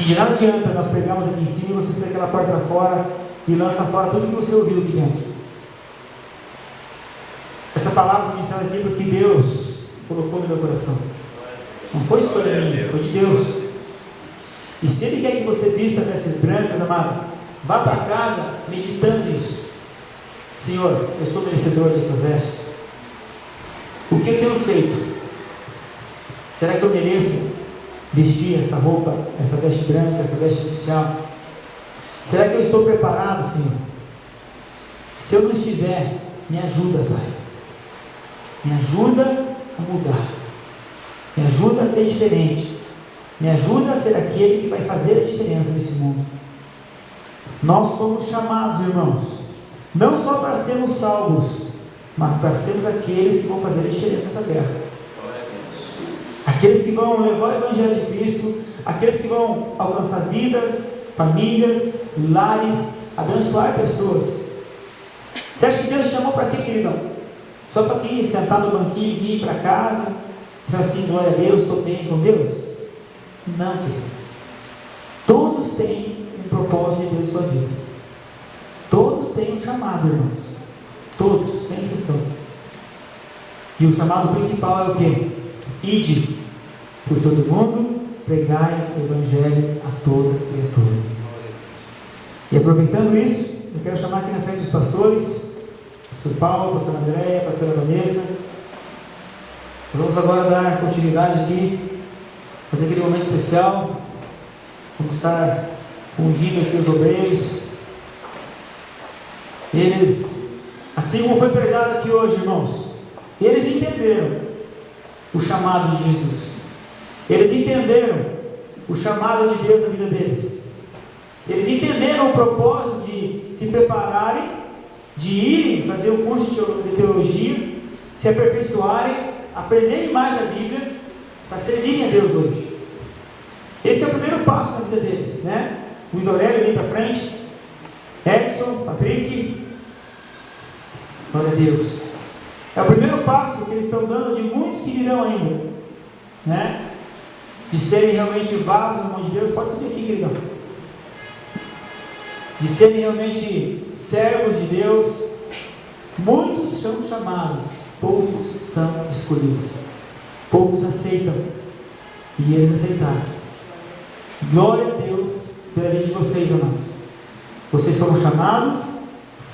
Que de nada adianta nós pegarmos aqui em cima e você sair aquela porta para fora e lança fora tudo que você ouviu aqui dentro. Essa palavra foi iniciada aqui porque Deus colocou no meu coração. Não foi escolha minha, foi de Deus. E se Ele quer que você vista vestes brancas, amado, vá para casa meditando isso. Senhor, eu sou merecedor dessas vestes. O que eu tenho feito? Será que eu mereço vestir essa roupa, essa veste branca, essa veste nupcial? Será que eu estou preparado, Senhor? Se eu não estiver, me ajuda, Pai. Me ajuda a mudar. Me ajuda a ser diferente. Me ajuda a ser aquele que vai fazer a diferença nesse mundo. Nós somos chamados, irmãos, não só para sermos salvos, mas para sermos aqueles que vão fazer a diferença nessa terra. Aqueles que vão levar o Evangelho de Cristo, aqueles que vão alcançar vidas, famílias, lares, abençoar pessoas. Você acha que Deus te chamou para quê, queridão? Só para quem sentar no banquinho e ir para casa e falar assim, glória a Deus, estou bem com Deus? Não, querido. Todos têm um propósito de Deus em sua vida. Todos têm um chamado, irmãos. Todos, sem exceção. E o chamado principal é o quê? Ide por todo mundo, pregai o Evangelho a toda criatura. E aproveitando isso, eu quero chamar aqui na frente dos pastores, pastor Paulo, pastor Andréia, pastora Vanessa. Nós vamos agora dar continuidade aqui, fazer aquele momento especial. Vamos estar ungindo aqui os obreiros. Eles, assim como foi pregado aqui hoje, irmãos, eles entenderam o chamado de Jesus. Eles entenderam o chamado de Deus na vida deles. Eles entenderam o propósito de se prepararem, de irem fazer o curso de teologia, se aperfeiçoarem, aprenderem mais da Bíblia, para servirem a Deus hoje. Esse é o primeiro passo na vida deles, né? Luiz Aurélio vem para frente, Edson, Patrick, glória a Deus. É o primeiro passo que eles estão dando de muitos que virão ainda, né? De serem realmente vasos na mão de Deus. Pode subir aqui, queridão. De serem realmente servos de Deus. Muitos são chamados, poucos são escolhidos. Poucos aceitam, e eles aceitaram. Glória a Deus pela vida de vocês, amados. Vocês foram chamados,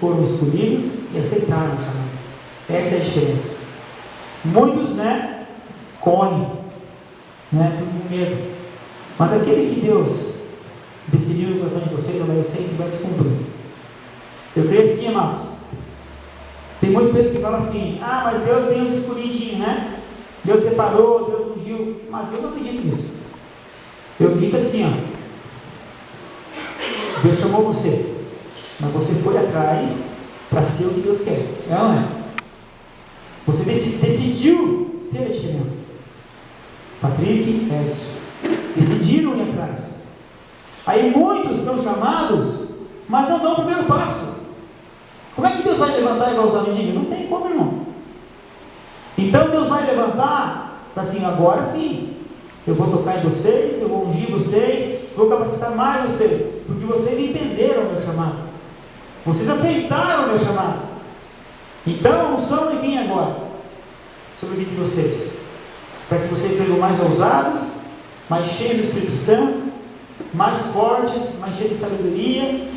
foram escolhidos e aceitaram o chamado. Essa é a diferença. Muitos, né, correm, né, com medo. Mas aquele que Deus definiu no coração de vocês, eu sei que vai se cumprir. Eu creio assim, amados. Tem muitos que falam assim, mas Deus tem os escolhidinhos, né? Deus separou, Deus ungiu. Mas eu não acredito nisso. Eu acredito assim, Deus chamou você, mas você foi atrás para ser o que Deus quer. É ou não é? Você decidiu ser a diferença. Patrick, Edson, decidiram ir atrás. Aí muitos são chamados, mas não dão o primeiro passo. Como é que Deus vai levantar e vai usar mendigo? Não tem como, irmão. Então Deus vai levantar para assim, agora sim, eu vou tocar em vocês, eu vou ungir vocês, vou capacitar mais vocês, porque vocês entenderam o meu chamado. Vocês aceitaram o meu chamado. Então a unção vai vir agora sobre a vida de vocês, para que vocês sejam mais ousados, mais cheios do Espírito Santo, mais fortes, mais cheios de sabedoria,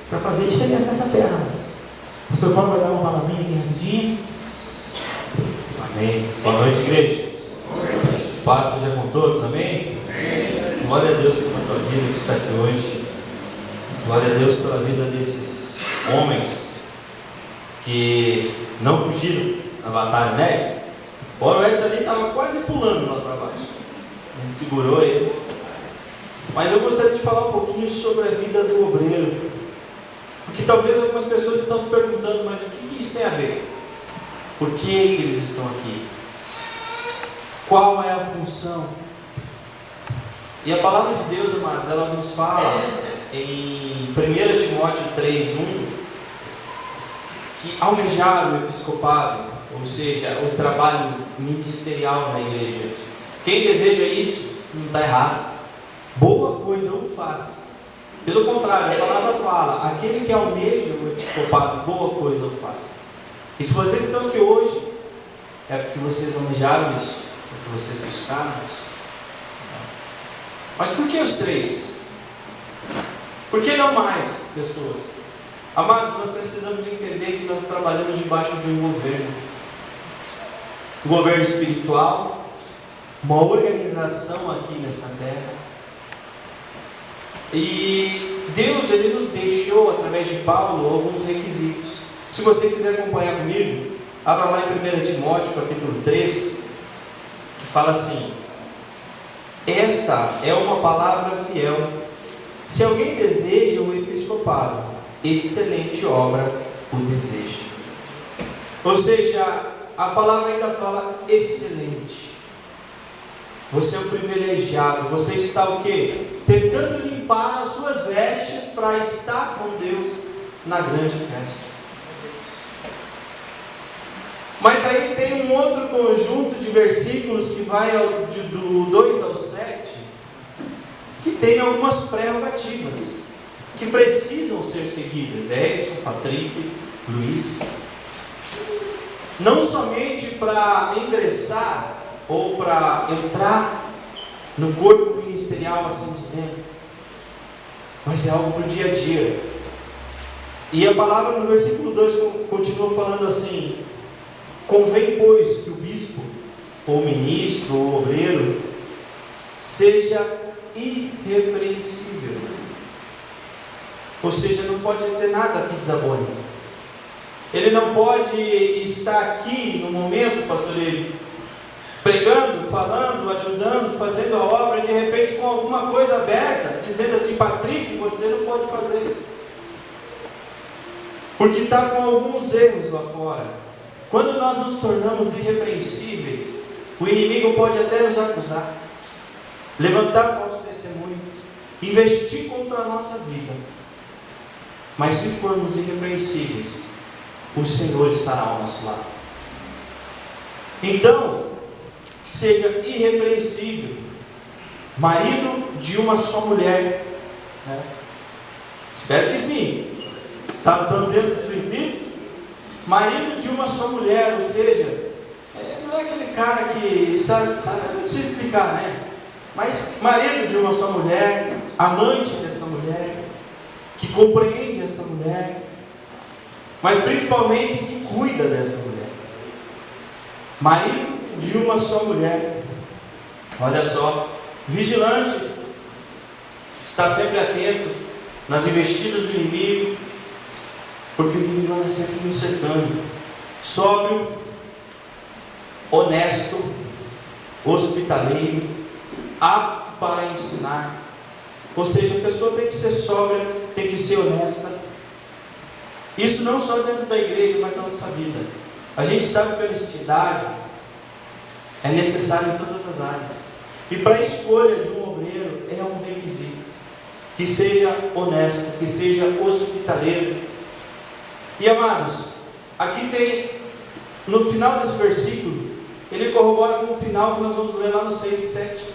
para fazer diferença nessa terra. O pastor Paulo vai dar uma palavrinha aqui rapidinho. Amém. Boa noite, igreja. Paz seja com todos, amém? Amém. Glória a Deus pela tua vida que está aqui hoje. Glória a Deus pela vida desses homens que não fugiram na batalha, né? O Edson ali estava quase pulando lá para baixo. A gente segurou ele. Mas eu gostaria de falar um pouquinho sobre a vida do obreiro. Porque talvez algumas pessoas estão se perguntando, mas o que isso tem a ver? Por que eles estão aqui? Qual é a função? E a palavra de Deus, amados, ela nos fala em 1 Timóteo 3:1 que almejar o episcopado, ou seja, o trabalho ministerial na igreja, quem deseja isso não está errado. boa coisa o faz. Pelo contrário, a palavra fala, aquele que almeja o episcopado, boa coisa o faz. E se vocês estão aqui hoje, é porque vocês almejaram isso, porque vocês buscaram isso. Mas por que os 3? Por que não mais pessoas? Amados, nós precisamos entender que nós trabalhamos debaixo de um governo espiritual, uma organização aqui nessa terra. E Deus, Ele nos deixou, através de Paulo, alguns requisitos. Se você quiser acompanhar comigo, abra lá em 1 Timóteo, capítulo 3, que fala assim: esta é uma palavra fiel. Se alguém deseja o episcopado, excelente obra o deseja. Ou seja, a palavra ainda fala excelente. Você é um privilegiado. Você está o quê? Tentando limpar as suas vestes para estar com Deus na grande festa. Mas aí tem um outro conjunto de versículos que vai do 2 ao 7, que tem algumas prerrogativas que precisam ser seguidas. Edson, Patrick, Luiz. Não somente para ingressar ou para entrar no corpo ministerial, assim dizendo, mas é algo para o dia a dia. E a palavra no versículo 2 continua falando assim: convém, pois, que o bispo, ou ministro, ou obreiro, seja irrepreensível. Ou seja, não pode ter nada que desabone. Ele não pode estar aqui no momento, pastor, ele pregando, falando, ajudando, fazendo a obra, de repente com alguma coisa aberta, dizendo assim: Patrick, você não pode fazer, porque está com alguns erros lá fora. Quando nós nos tornamos irrepreensíveis, o inimigo pode até nos acusar, levantar falso testemunho, investir contra a nossa vida. Mas se formos irrepreensíveis, o Senhor estará ao nosso lado. Então, seja irrepreensível, marido de uma só mulher, né? Espero que sim. Está dentro dos princípios? Marido de uma só mulher, ou seja, não é aquele cara que sabe, não precisa explicar, né? Mas marido de uma só mulher, amante dessa mulher, que compreende essa mulher, mas principalmente que cuida dessa mulher. Marido de uma só mulher, olha só, vigilante, está sempre atento nas investidas do inimigo, porque o inimigo anda sempre nos cercando. Sóbrio, honesto, hospitaleiro, apto para ensinar. Ou seja, a pessoa tem que ser sóbria, tem que ser honesta. Isso não só dentro da igreja, mas na nossa vida. A gente sabe que a honestidade é necessária em todas as áreas. E para a escolha de um obreiro é um requisito: que seja honesto, que seja hospitaleiro. E amados, aqui tem, no final desse versículo, ele corrobora com o final que nós vamos ler lá no 6 e 7,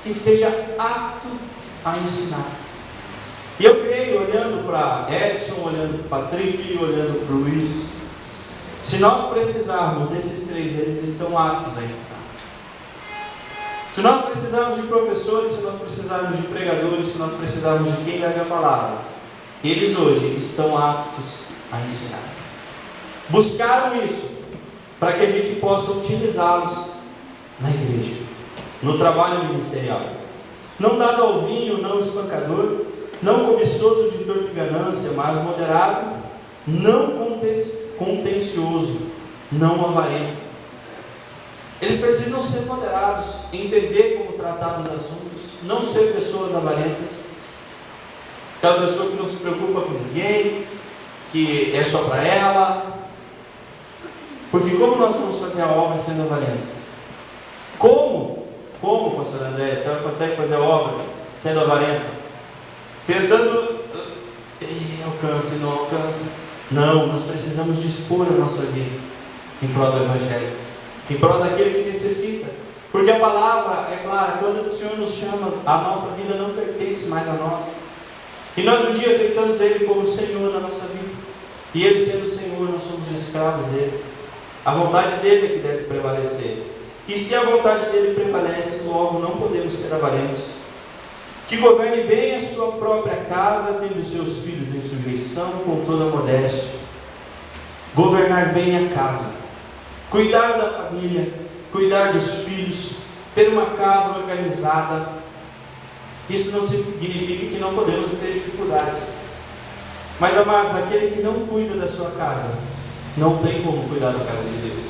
que esteja apto a ensinar. E eu creio, olhando para Edson, olhando para Patrick, olhando para o Luiz, se nós precisarmos, esses 3, eles estão aptos a ensinar. Se nós precisarmos de professores, se nós precisarmos de pregadores, se nós precisarmos de quem leve a palavra, eles hoje estão aptos a ensinar. Buscaram isso para que a gente possa utilizá-los na igreja, no trabalho ministerial. Não dado ao vinho, não espancador, não cobiçoso de torpe ganância, mas moderado, não contencioso, não avarento. Eles precisam ser moderados, entender como tratar os assuntos, não ser pessoas avarentas, aquela pessoa que não se preocupa com ninguém, que é só para ela. Porque como nós vamos fazer a obra sendo avarento? Como, pastor André, a senhora consegue fazer a obra sendo avarento? Tentando, alcança e não alcança. Não, nós precisamos dispor a nossa vida em prol do Evangelho, em prol daquele que necessita. Porque a palavra é clara, quando o Senhor nos chama, a nossa vida não pertence mais a nós. E nós um dia aceitamos Ele como o Senhor da nossa vida. E Ele sendo o Senhor, nós somos escravos dEle. A vontade dEle é que deve prevalecer. E se a vontade dEle prevalece, logo não podemos ser avarentos. Que governe bem a sua própria casa, tendo seus filhos em sujeição com toda modéstia. Governar bem a casa. Cuidar da família, cuidar dos filhos, ter uma casa organizada. Isso não significa que não podemos ter dificuldades. Mas, amados, aquele que não cuida da sua casa, não tem como cuidar da casa de Deus.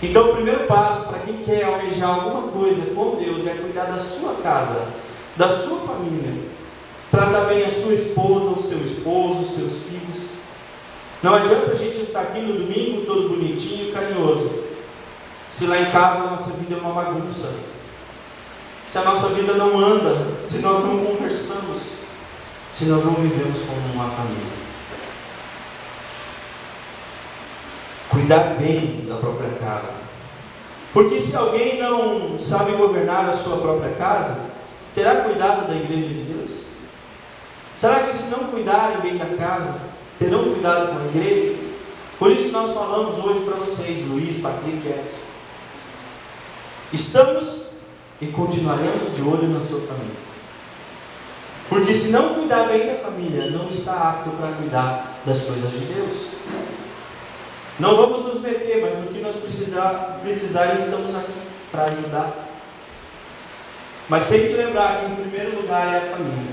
Então, o primeiro passo para quem quer almejar alguma coisa com Deus é cuidar da sua casa, da sua família. Tratar bem a sua esposa, o seu esposo, os seus filhos. Não adianta a gente estar aqui no domingo todo bonitinho e carinhoso, se lá em casa a nossa vida é uma bagunça, se a nossa vida não anda, se nós não conversamos, se nós não vivemos como uma família. Cuidar bem da própria casa. Porque se alguém não sabe governar a sua própria casa, terá cuidado da igreja de Deus? Será que se não cuidarem bem da casa, terão cuidado com a igreja? Por isso nós falamos hoje para vocês, Luiz, Patrick, Edson. Estamos e continuaremos de olho na sua família. Porque se não cuidar bem da família, não está apto para cuidar das coisas de Deus. Não vamos nos meter, mas no que nós precisar estamos aqui para ajudar. Mas tem que lembrar que em primeiro lugar é a família.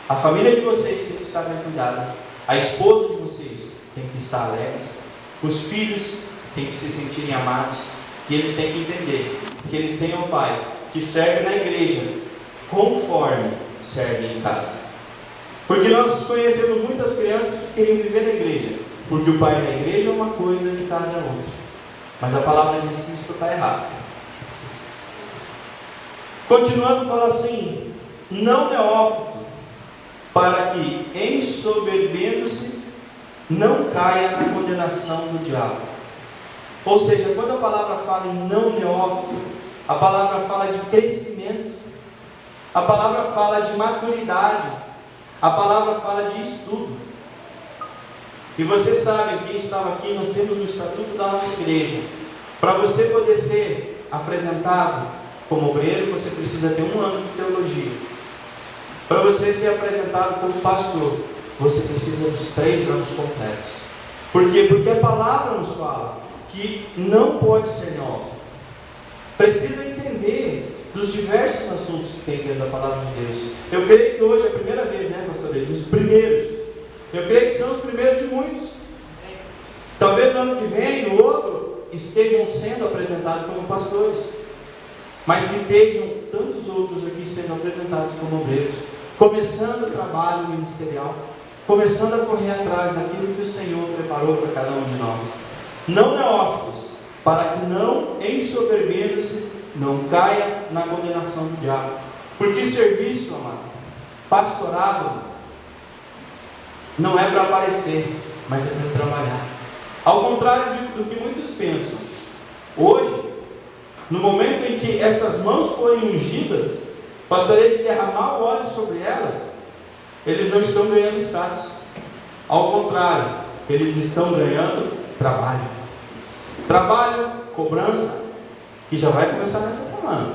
A família de vocês tem que estar bem cuidadas. A esposa de vocês tem que estar alegres. Os filhos têm que se sentirem amados. E eles têm que entender que eles têm um pai que serve na igreja conforme serve em casa. Porque nós conhecemos muitas crianças que querem viver na igreja, porque o pai na igreja é uma coisa e em casa é outra. Mas a palavra diz que isso está errado. Continuando, fala assim: não neófito, para que, ensoberbendo-se, não caia na condenação do diabo. Ou seja, quando a palavra fala em não neófito, a palavra fala de crescimento, a palavra fala de maturidade, a palavra fala de estudo. E vocês sabem, quem estava aqui, nós temos o estatuto da nossa igreja. Para você poder ser apresentado como obreiro, você precisa ter 1 ano de teologia. Para você ser apresentado como pastor, você precisa dos 3 anos completos. Por quê? Porque a palavra nos fala que não pode ser neófito. Precisa entender dos diversos assuntos que tem dentro da palavra de Deus. Eu creio que hoje é a primeira vez, né, pastor? Dos primeiros. Eu creio que são os primeiros de muitos. Talvez no ano que vem, no outro, estejam sendo apresentados como pastores, mas que estejam tantos outros aqui sendo apresentados como obreiros, começando o trabalho ministerial, começando a correr atrás daquilo que o Senhor preparou para cada um de nós. Não neófitos, para que não, ensoberbendo-se, não caia na condenação do diabo. Porque serviço, amado, pastorado, não é para aparecer, mas é para trabalhar. Ao contrário do que muitos pensam, hoje, no momento em que essas mãos forem ungidas, pastorei de derramar o óleo sobre elas, eles não estão ganhando status. Ao contrário, eles estão ganhando trabalho. Trabalho, cobrança, que já vai começar nessa semana.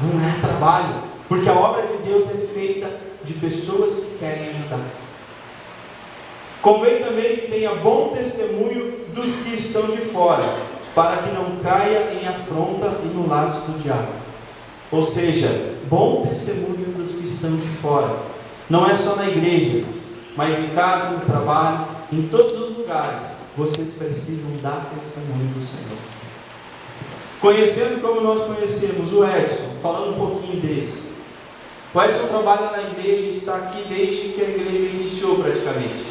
Não é trabalho, porque a obra de Deus é feita de pessoas que querem ajudar. Convém também que tenha bom testemunho dos que estão de fora, para que não caia em afronta e no laço do diabo. Ou seja, bom testemunho dos que estão de fora. Não é só na igreja, mas em casa, no trabalho, em todos os lugares. Vocês precisam dar testemunho do Senhor. Conhecendo como nós conhecemos o Edson, falando um pouquinho deles. O Edson trabalha na igreja e está aqui desde que a igreja iniciou praticamente.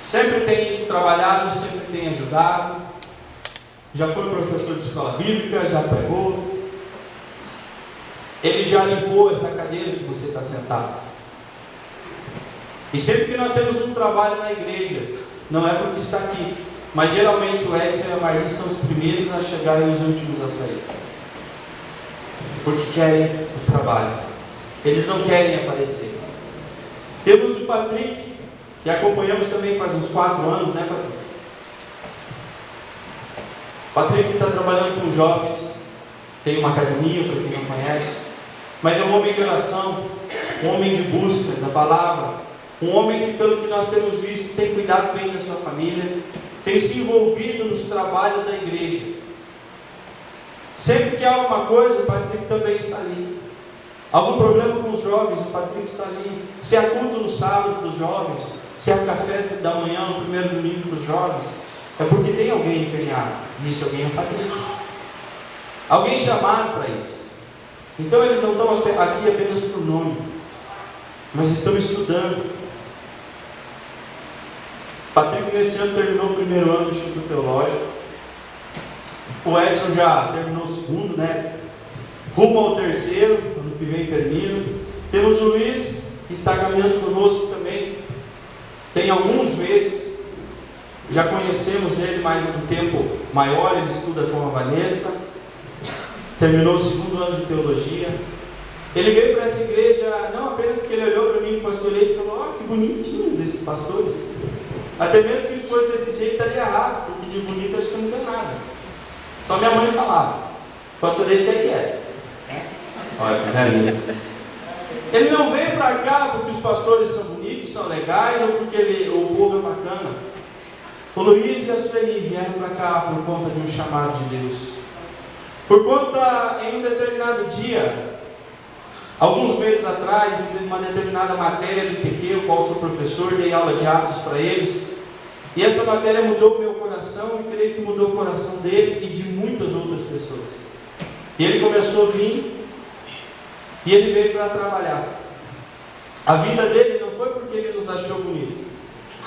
Sempre tem trabalhado, sempre tem ajudado. Já foi professor de escola bíblica, já pregou. Ele já limpou essa cadeira que você está sentado. E sempre que nós temos um trabalho na igreja, não é porque está aqui, mas geralmente o Edson e a Marli são os primeiros a chegar e os últimos a sair. Porque querem o trabalho. Eles não querem aparecer. Temos o Patrick, que acompanhamos também faz uns 4 anos, né, Patrick? Patrick está trabalhando com jovens, tem uma academia, para quem não conhece, mas é um homem de oração, um homem de busca da palavra, um homem que, pelo que nós temos visto, tem cuidado bem da sua família, tem se envolvido nos trabalhos da igreja. Sempre que há alguma coisa, o Patrick também está ali. Algum problema com os jovens, o Patrick está ali. Se há culto no sábado para os jovens, se há café da manhã no primeiro domingo para os jovens, é porque tem alguém empenhado, e esse alguém é o Patrick. Alguém chamado para isso. Então eles não estão aqui apenas por nome, mas estão estudando. Patrick nesse ano terminou o primeiro ano do Instituto Teológico. O Edson já terminou o segundo, né? Rumo ao terceiro, ano que vem termina. Temos o Luiz, que está caminhando conosco também. Tem alguns meses. Já conhecemos ele mais um tempo maior. Ele estuda com a Vanessa. Terminou o segundo ano de teologia. Ele veio para essa igreja não apenas porque ele olhou para mim, pastoreio, e falou: "Oh, que bonitinhos esses pastores." Até mesmo que isso fosse desse jeito estaria errado, porque de bonito acho que não tem nada. Só minha mãe falava: "Pastoreio até que é." Olha, ele não veio para cá porque os pastores são bonitos, são legais, ou porque o povo é bacana. O Luiz e a Sueli vieram para cá por conta de um chamado de Deus. Por conta, em um determinado dia, alguns meses atrás, em uma determinada matéria do ITQ, o qual sou professor, dei aula de Atos para eles, e essa matéria mudou o meu coração, e creio que mudou o coração dele e de muitas outras pessoas. E ele começou a vir, e ele veio para trabalhar. A vida dele não foi porque ele nos achou bonito.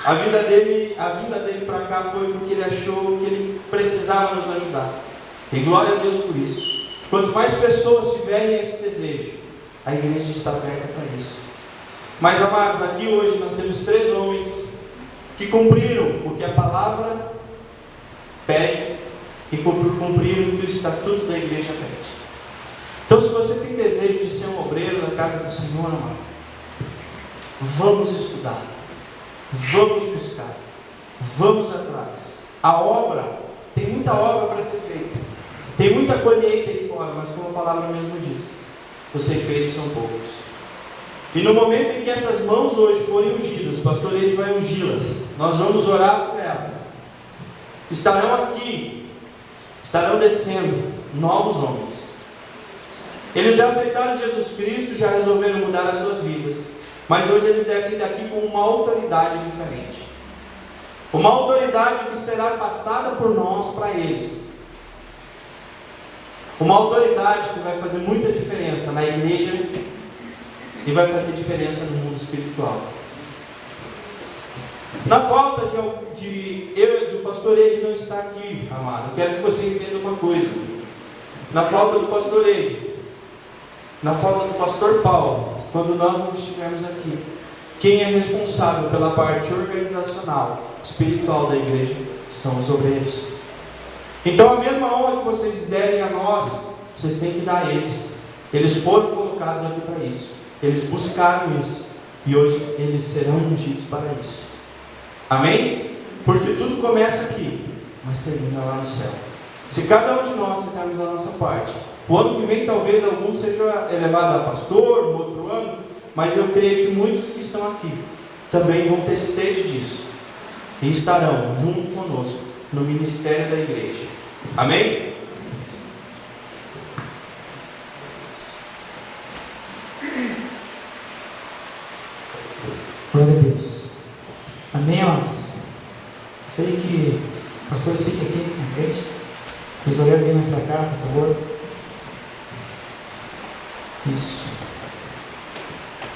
A vinda dele para cá foi porque ele achou que ele precisava nos ajudar. E glória a Deus por isso. Quanto mais pessoas tiverem esse desejo, a igreja está aberta para isso. Mas, amados, aqui hoje nós temos 3 homens que cumpriram o que a palavra pede e cumpriram o que o estatuto da igreja pede. Então, se você tem desejo de ser um obreiro na casa do Senhor, amado, vamos estudar, vamos buscar, vamos atrás. A obra, tem muita obra para ser feita, tem muita colheita aí fora, mas como a palavra mesmo diz, os efeitos são poucos. E no momento em que essas mãos hoje forem ungidas, o pastor Ed vai ungí-las, nós vamos orar por elas. Estarão aqui, estarão descendo novos homens. Eles já aceitaram Jesus Cristo, já resolveram mudar as suas vidas, mas hoje eles descem daqui com uma autoridade diferente. Uma autoridade que será passada por nós para eles. Uma autoridade que vai fazer muita diferença na igreja e vai fazer diferença no mundo espiritual. Na falta de o pastor Ed não estar aqui, amado, eu quero que você entenda uma coisa. Na falta do pastor Ed, na falta do pastor Paulo, quando nós não estivermos aqui, quem é responsável pela parte organizacional, espiritual da igreja, são os obreiros. Então a mesma honra que vocês derem a nós, vocês têm que dar a eles. Eles foram colocados aqui para isso. Eles buscaram isso. E hoje eles serão ungidos para isso. Amém? Porque tudo começa aqui, mas termina lá no céu. Se cada um de nós fizermos a nossa parte, o ano que vem talvez alguns sejam elevados a pastor, no outro ano, mas eu creio que muitos que estão aqui também vão ter sede disso. E estarão junto conosco no ministério da igreja. Amém? Glória a Deus. Amém, amados? Sei que pastores fiquem aqui na frente. Eles olharem bem mais para cá, por favor. Isso.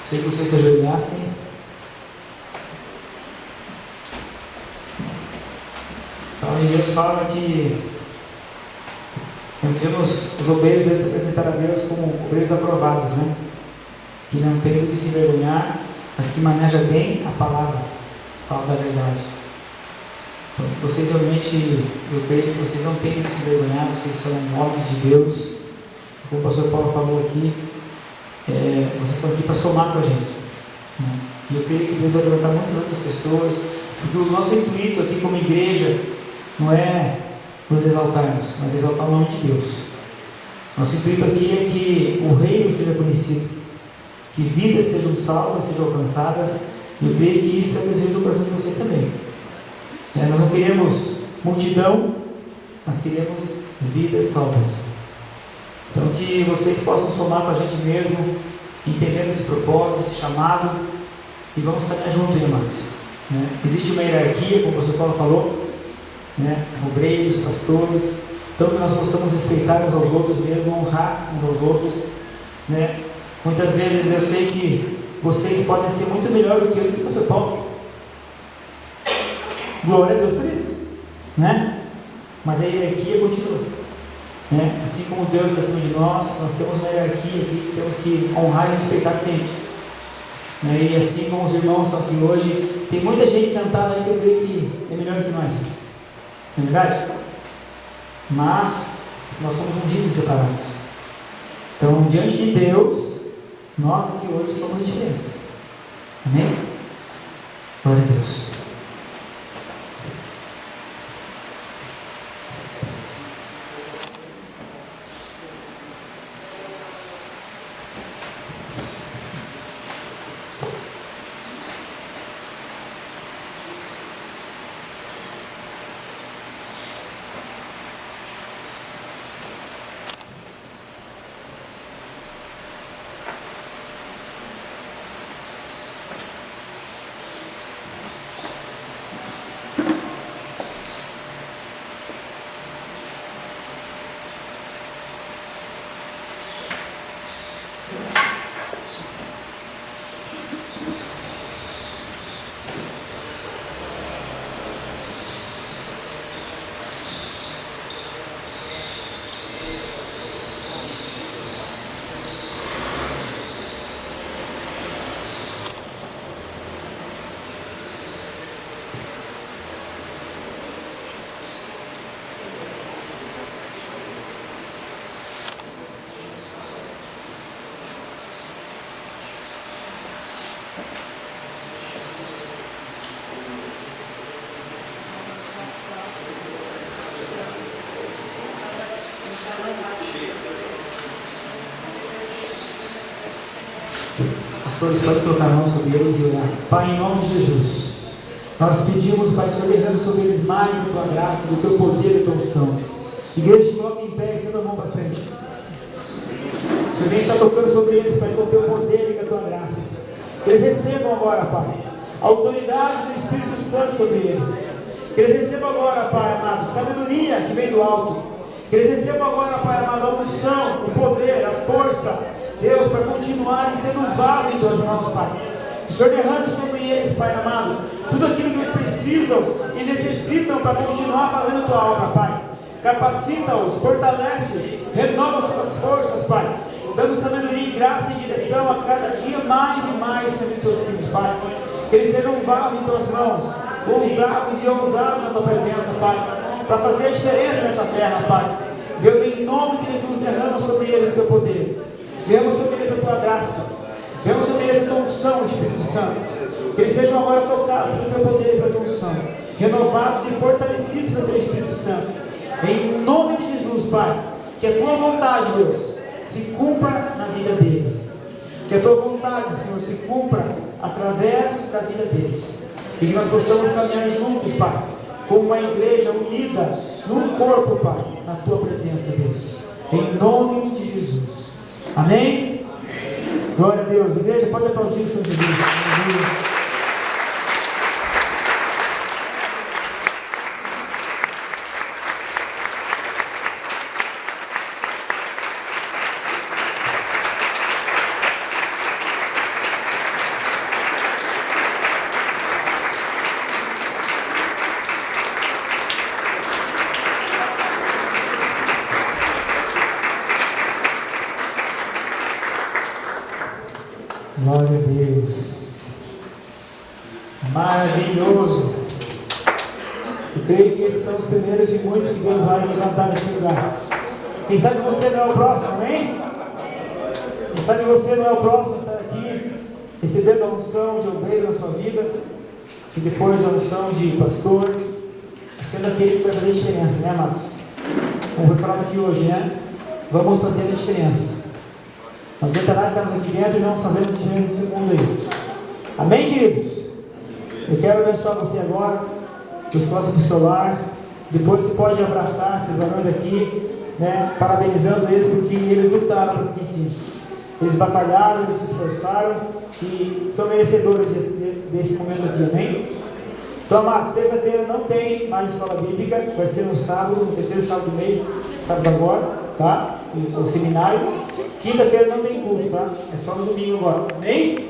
Sei que vocês se ajoelhassem. A palavra de Deus fala que nós vemos os obreiros se apresentar a Deus como obreiros aprovados, né? Que não tem do que se envergonhar, mas que maneja bem a palavra da verdade. Então, que vocês realmente, eu creio que vocês não têm que se envergonhar, vocês são homens de Deus. Como o pastor Paulo falou aqui, vocês estão aqui para somar com a gente, né? E eu creio que Deus vai levantar muitas outras pessoas, porque o nosso intuito aqui como igreja não é nos exaltarmos, mas exaltar o nome de Deus. Nosso intuito aqui é que o reino seja conhecido, que vidas sejam salvas, sejam alcançadas, e eu creio que isso é o desejo do coração de vocês também. Nós não queremos multidão, mas queremos vidas salvas. Então que vocês possam somar com a gente mesmo, entendendo esse propósito, esse chamado, e vamos caminhar juntos, amados, né? Existe uma hierarquia, como o pastor Paulo falou, né? Obreiros, pastores, então que nós possamos respeitar uns aos outros mesmo, honrar uns aos outros, né? Muitas vezes eu sei que vocês podem ser muito melhor do que eu e do pastor Paulo. Glória a Deus por isso, né? Mas a hierarquia continua, né? Assim como Deus está acima de nós temos uma hierarquia aqui que temos que honrar e respeitar sempre, né? E assim como os irmãos estão aqui hoje, tem muita gente sentada aí que eu creio que é melhor do que nós, não é verdade? Mas nós somos ungidos e separados. Então, diante de Deus, nós aqui hoje somos a diferença. Amém? Glória a Deus. Pastores, pode colocar a mão sobre eles e orar. Pai, em nome de Jesus, nós pedimos, Pai, que o Senhor derrame sobre eles mais da tua graça, do teu poder e da tua unção. Igreja, te coloca em pé, estenda a mão para frente. O Senhor vem estar tocando sobre eles, Pai, com o teu poder e com a tua graça. Que eles recebam agora, Pai, a autoridade do Espírito Santo sobre eles. Que eles recebam agora, Pai amado, sabedoria que vem do alto. Que eles recebam agora, Pai amado, a unção, o poder, a força, Deus, para continuarem sendo um vaso em tuas mãos, Pai. O Senhor derrame sobre eles, Pai amado, tudo aquilo que eles precisam e necessitam para continuar fazendo tua obra, Pai. Capacita-os, fortalece-os, renova as suas forças, Pai, dando sabedoria, graça e direção a cada dia mais e mais sobre seus filhos, Pai. Que eles sejam um vaso em tuas mãos, ousados e ousados na tua presença, Pai, para fazer a diferença nessa terra, Pai. Deus, em nome de Jesus, derrama sobre eles o teu poder. Derrama sobre eles a tua graça. Derrama sobre eles a tua unção, Espírito Santo. Que eles sejam agora tocados pelo teu poder e pela tua unção, renovados e fortalecidos pelo teu Espírito Santo. Em nome de Jesus, Pai, que a tua vontade, Deus, se cumpra na vida deles. Que a tua vontade, Senhor, se cumpra através da vida deles. E que nós possamos caminhar juntos, Pai, como uma igreja unida num corpo, Pai, na tua presença, Deus. Em nome de Jesus. Amém? Amém. Glória a Deus. Igreja, pode aplaudir o Senhor Jesus. Amém. Glória a Deus. Maravilhoso. O creio que esses são os primeiros de muitos que Deus vai levantar neste lugar. Quem sabe você não é o próximo, amém? Quem sabe você não é o próximo a estar aqui, recebendo a unção de obreiro na sua vida, e depois a unção de pastor, sendo aquele que vai fazer a diferença, né, amados? Como foi falado aqui hoje, né? Vamos fazer a diferença. Não adianta nada estarmos aqui dentro e não fazermos a diferença nesse mundo aí. Amém, queridos? Eu quero abençoar você agora, os próximos do seu lar. Depois você pode abraçar esses varões aqui, né? Parabenizando eles, porque eles lutaram para aqui em cima. Eles batalharam, eles se esforçaram e são merecedores desse momento aqui, amém? Então, amados, terça-feira não tem mais escola bíblica, vai ser no sábado, no terceiro sábado do mês, sábado agora, tá? O seminário. Quinta-feira não tem culto, tá? É só no domingo agora, amém?